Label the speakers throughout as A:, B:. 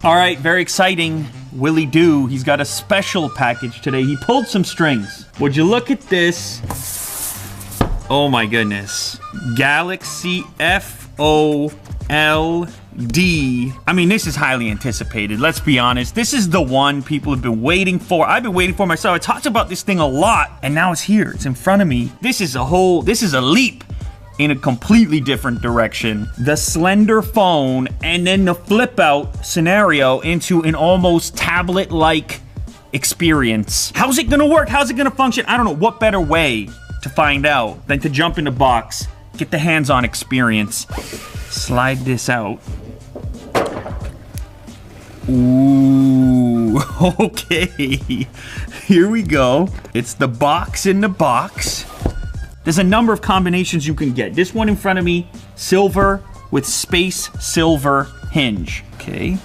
A: All right, very exciting. Willie Doo, he's got a special package today. He pulled some strings. Would you look at this? Oh my goodness. Galaxy FOLD. I mean, this is highly anticipated. Let's be honest. This is the one people have been waiting for. I've been waiting for myself. I talked about this thing a lot, and now it's here. It's in front of me. This is a leap in a completely different direction. The slender phone and then the flip out scenario into an almost tablet-like experience. How's it gonna work? How's it gonna function? I don't know. What better way to find out than to jump in the box, get the hands-on experience, slide this out. Ooh, okay. Here we go. It's the box in the box. There's a number of combinations you can get. This one in front of me, silver with space silver hinge. Okay.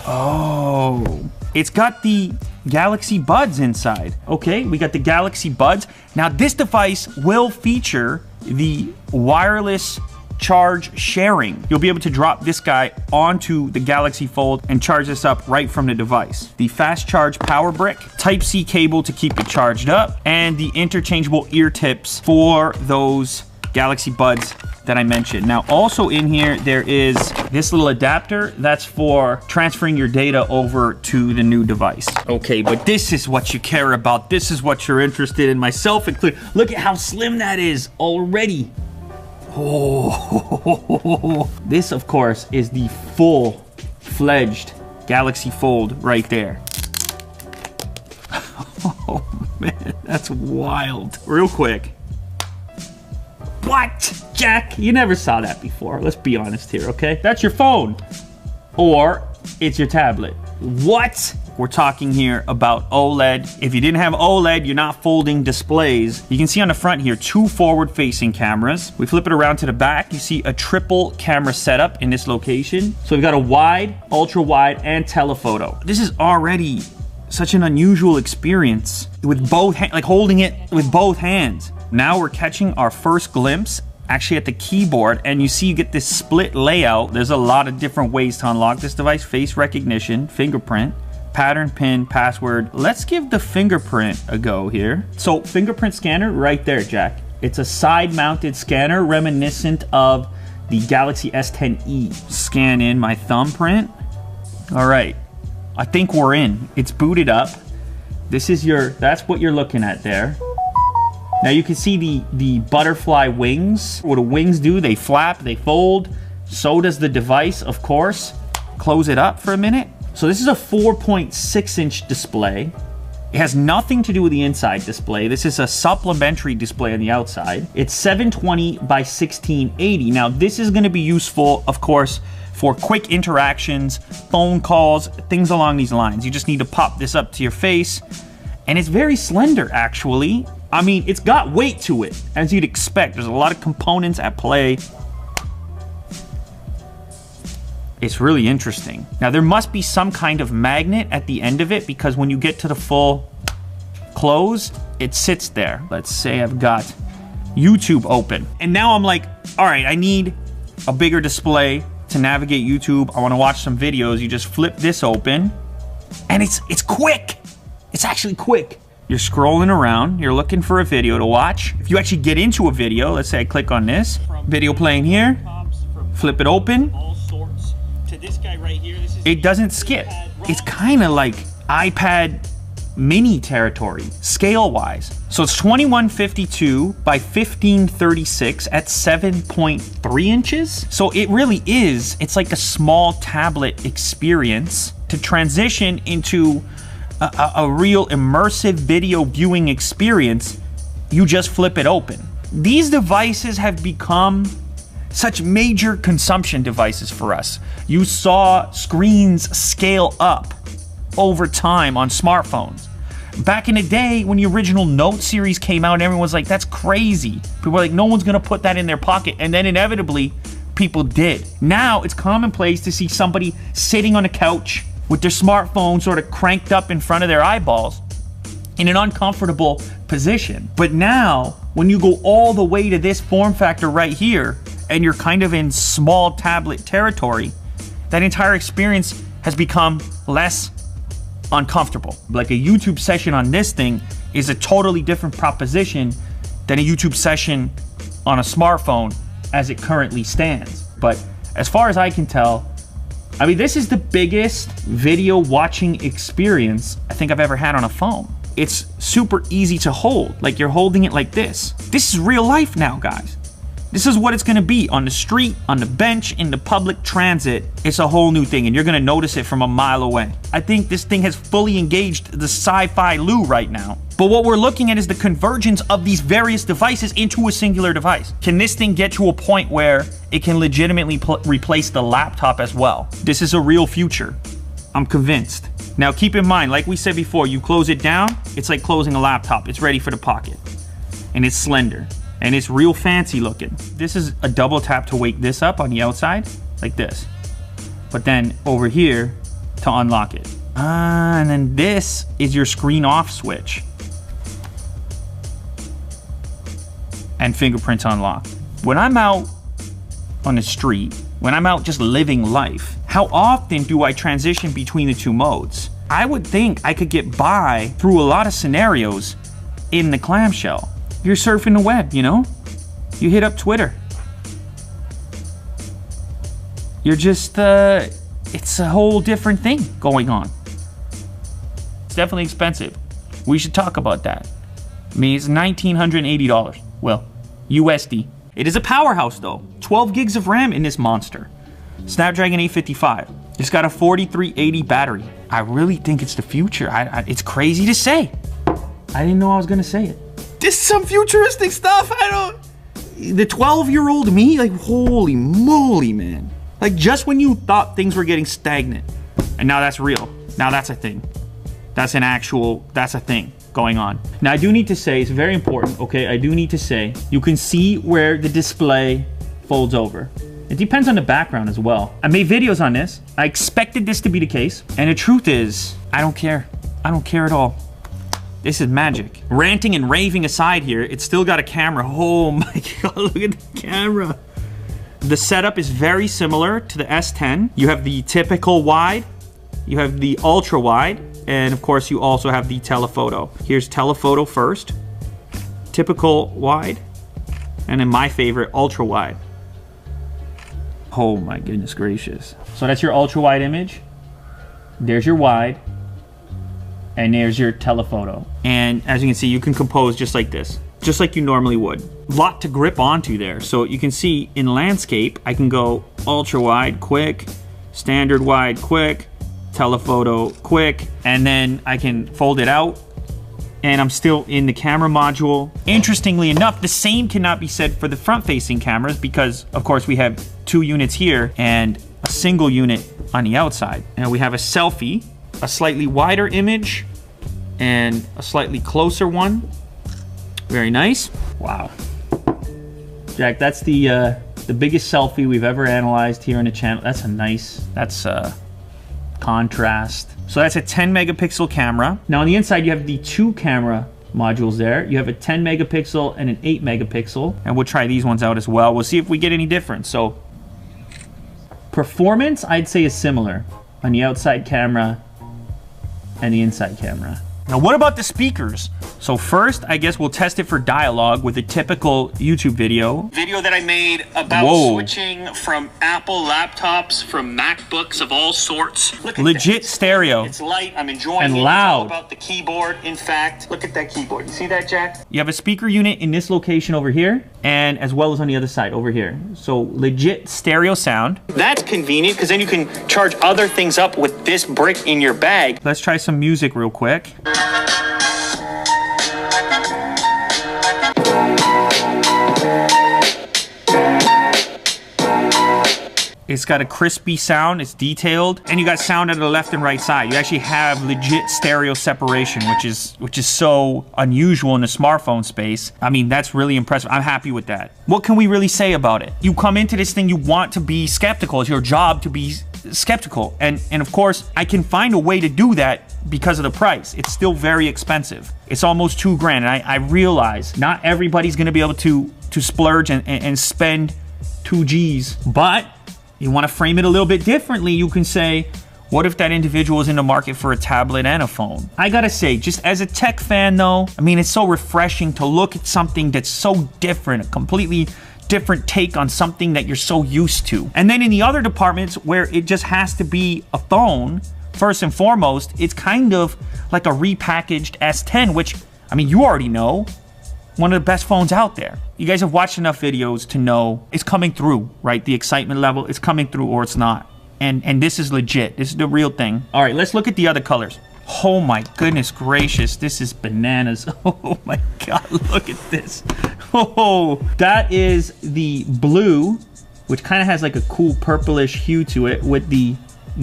A: Oh, it's got the Galaxy Buds inside. Okay, we got the Galaxy Buds. Now this device will feature the wireless charge sharing. You'll be able to drop this guy onto the Galaxy Fold and charge this up right from the device. The fast charge power brick, Type-C cable to keep it charged up, and the interchangeable ear tips for those Galaxy Buds that I mentioned. Now also in here, there is this little adapter that's for transferring your data over to the new device. Okay, but this is what you care about. This is what you're interested in, myself included. Look at how slim that is already. Oh, this of course is the full-fledged Galaxy Fold right there. Oh man, that's wild. Real quick. What? Jack, you never saw that before. Let's be honest here, okay? That's your phone. Or it's your tablet. What? We're talking here about OLED. If you didn't have OLED, you're not folding displays. You can see on the front here, 2 forward-facing cameras. We flip it around to the back. You see a triple camera setup in this location. So we've got a wide, ultra-wide, and telephoto. This is already such an unusual experience with both hands, like holding it with both hands. Now we're catching our first glimpse actually at the keyboard, and you see you get this split layout. There's a lot of different ways to unlock this device. Face recognition, fingerprint, pattern, pin, password. Let's give the fingerprint a go here. So fingerprint scanner right there, Jack. It's a side-mounted scanner reminiscent of the Galaxy S10e. Scan in my thumbprint. All right, I think we're in. It's booted up. This is that's what you're looking at there. Now you can see the butterfly wings. What do wings do? They flap, they fold. So does the device, of course. Close it up for a minute. So this is a 4.6-inch display. It has nothing to do with the inside display. This is a supplementary display on the outside. It's 720 by 1680. Now this is gonna be useful, of course, for quick interactions, phone calls, things along these lines. You just need to pop this up to your face. And it's very slender, actually. I mean, it's got weight to it, as you'd expect. There's a lot of components at play. It's really interesting. Now, there must be some kind of magnet at the end of it, because when you get to the full close, it sits there. Let's say I've got YouTube open. And now I'm like, all right, I need a bigger display to navigate YouTube. I want to watch some videos. You just flip this open, and it's quick. It's actually quick. You're scrolling around, you're looking for a video to watch. If you actually get into a video, let's say I click on this, video playing here, flip it open, it doesn't skip. It's kind of like iPad mini territory, scale-wise. So it's 2152 by 1536 at 7.3 inches. So it really is, it's like a small tablet experience to transition into a real immersive video viewing experience. You just flip it open. These devices have become such major consumption devices for us. You saw screens scale up over time on smartphones. Back in the day, when the original Note series came out, everyone was like, that's crazy. People were like, no one's gonna put that in their pocket. And then inevitably, people did. Now, it's commonplace to see somebody sitting on a couch with their smartphone sort of cranked up in front of their eyeballs in an uncomfortable position. But now, when you go all the way to this form factor right here, and you're kind of in small tablet territory, that entire experience has become less uncomfortable. Like a YouTube session on this thing is a totally different proposition than a YouTube session on a smartphone as it currently stands. But as far as I can tell, I mean, this is the biggest video watching experience I think I've ever had on a phone. It's super easy to hold, like you're holding it like this. This is real life now, guys. This is what it's gonna be on the street, on the bench, in the public transit. It's a whole new thing, and you're gonna notice it from a mile away. I think this thing has fully engaged the sci-fi Lou right now. But what we're looking at is the convergence of these various devices into a singular device. Can this thing get to a point where it can legitimately replace the laptop as well? This is a real future. I'm convinced. Now keep in mind, like we said before, you close it down, it's like closing a laptop. It's ready for the pocket. And it's slender. And it's real fancy looking. This is a double tap to wake this up on the outside, like this. But then over here to unlock it. And then this is your screen off switch. And fingerprints unlock. When I'm out on the street, when I'm out just living life, how often do I transition between the two modes? I would think I could get by through a lot of scenarios in the clamshell. You're surfing the web, you know? You hit up Twitter. You're just, it's a whole different thing going on. It's definitely expensive. We should talk about that. I mean, it's $1,980. Well, USD. It is a powerhouse though. 12 gigs of RAM in this monster. Snapdragon 855. It's got a 4380 battery. I really think it's the future. It's crazy to say. I didn't know I was gonna say it. This is some futuristic stuff. The 12-year-old me, like, holy moly, man. Like, just when you thought things were getting stagnant, and now that's real. Now that's a thing. That's a thing going on. Now I do need to say, it's very important, okay? I do need to say, you can see where the display folds over. It depends on the background as well. I made videos on this. I expected this to be the case. And the truth is, I don't care. I don't care at all. This is magic. Ranting and raving aside here, it's still got a camera. Oh my God, look at the camera. The setup is very similar to the S10. You have the typical wide, you have the ultra wide, and of course you also have the telephoto. Here's telephoto first, typical wide, and then my favorite, ultra wide. Oh my goodness gracious. So that's your ultra wide image. There's your wide. And there's your telephoto. And as you can see, you can compose just like this, just like you normally would. Lot to grip onto there. So you can see in landscape, I can go ultra wide, quick, standard wide, quick, telephoto, quick, and then I can fold it out and I'm still in the camera module. Interestingly enough, the same cannot be said for the front-facing cameras because, of course, we have 2 units here and a single unit on the outside. And we have a selfie, a slightly wider image, and a slightly closer one. Very nice. Wow. Jack, that's the biggest selfie we've ever analyzed here on the channel. That's a nice, that's contrast. So that's a 10 megapixel camera. Now on the inside, you have the 2 camera modules there. You have a 10 megapixel and an 8 megapixel. And we'll try these ones out as well. We'll see if we get any difference. So performance, I'd say, is similar on the outside camera and the inside camera. Now what about the speakers? So first, I guess we'll test it for dialogue with a typical YouTube video. Video that I made about switching from Apple laptops, from MacBooks of all sorts. Look at legit that. Stereo. It's light, I'm enjoying and it. Loud. It's all about the keyboard. In fact, look at that keyboard. You see that, Jack? You have a speaker unit in this location over here, and as well as on the other side over here. So legit stereo sound. That's convenient because then you can charge other things up with this brick in your bag. Let's try some music real quick. It's got a crispy sound, it's detailed, and you got sound at the left and right side. You actually have legit stereo separation, which is so unusual in the smartphone space. I mean, that's really impressive. I'm happy with that. What can we really say about it? You come into this thing, you want to be skeptical. It's your job to be skeptical. And of course, I can find a way to do that because of the price. It's still very expensive. It's almost $2 grand. And I realize not everybody's gonna be able to splurge and spend 2Gs. But you want to frame it a little bit differently. You can say, what if that individual is in the market for a tablet and a phone? I gotta say, just as a tech fan though, I mean, it's so refreshing to look at something that's so different, a completely different take on something that you're so used to. And then in the other departments where it just has to be a phone, first and foremost, it's kind of like a repackaged S10, which, I mean, you already know, one of the best phones out there. You guys have watched enough videos to know it's coming through, right? The excitement level, it's coming through or it's not. And this is legit. This is the real thing. All right, let's look at the other colors. Oh my goodness gracious, this is bananas. Oh my God, look at this. Oh, that is the blue, which kind of has like a cool purplish hue to it with the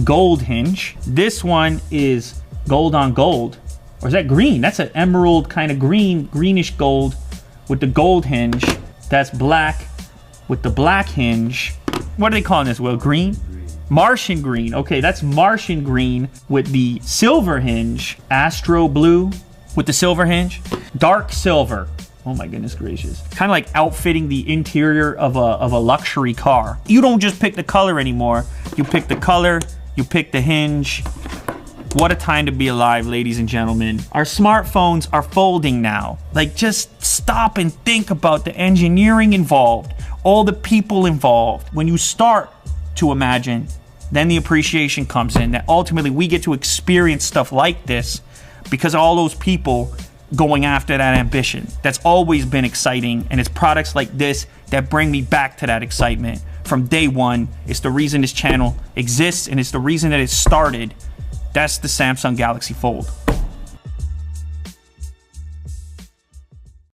A: gold hinge. This one is gold on gold. Or is that green? That's an emerald kind of green, greenish gold with the gold hinge. That's black with the black hinge. What are they calling this, Will? Green? Martian green. Okay, that's Martian green with the silver hinge. Astro blue with the silver hinge. Dark silver. Oh my goodness gracious. Kind of like outfitting the interior of a luxury car. You don't just pick the color anymore. You pick the color, you pick the hinge. What a time to be alive, ladies and gentlemen. Our smartphones are folding now. Like, just stop and think about the engineering involved, all the people involved. When you start to imagine, then the appreciation comes in, that ultimately we get to experience stuff like this because of all those people going after that ambition. That's always been exciting, and it's products like this that bring me back to that excitement from day one. It's the reason this channel exists, and it's the reason that it started. That's the Samsung Galaxy Fold.